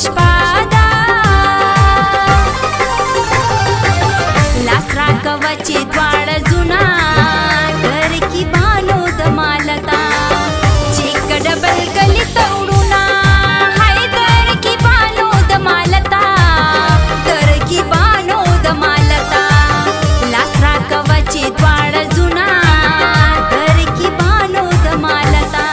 شپه ده لاس راکوه چې دواړه زونه ترکیبانو د مالتا چې کډبل کلی توړونه هاي ترکیبانو د مالتا ترکیبانو د مالتا لاس راکوه چې دواړه زونه ترکیبانو د مالتا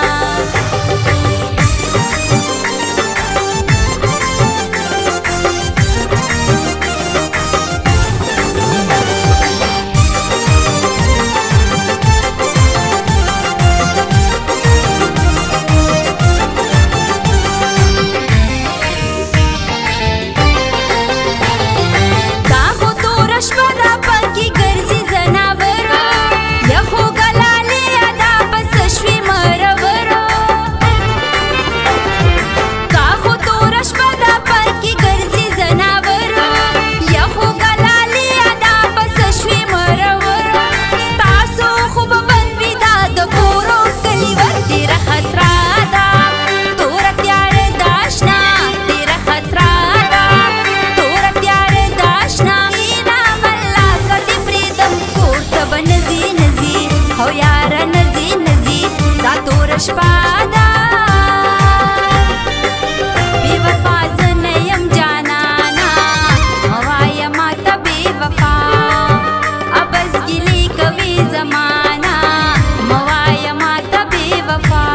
شپه ده بې وفا زه نه یم جانانا مه وایه ماته بې وفا عبث ګیلې کوي زمانه مه وایه ماته بې وفا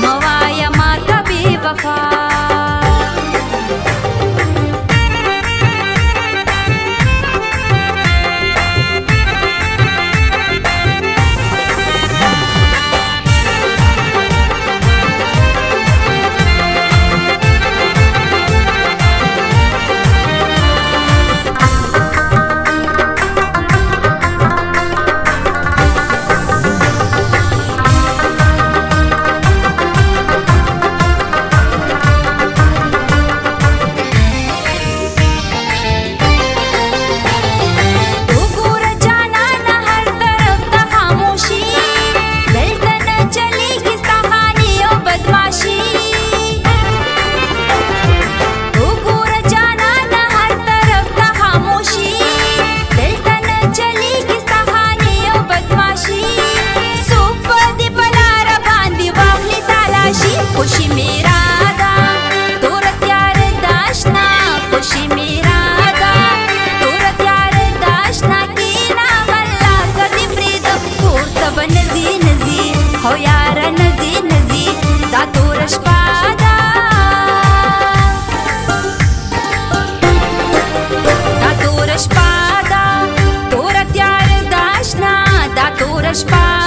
مه وایه ماته بې وفا خوشی میرا دا تور تیار داشنا خوشی میرا دا تور تیار داشنا کینا ملا کدی پریدم کورتا بنزی نزی هو یارا نزی نزی دا تور شپا دا دا تور شپا دا تور تیار داشنا دا تور شپا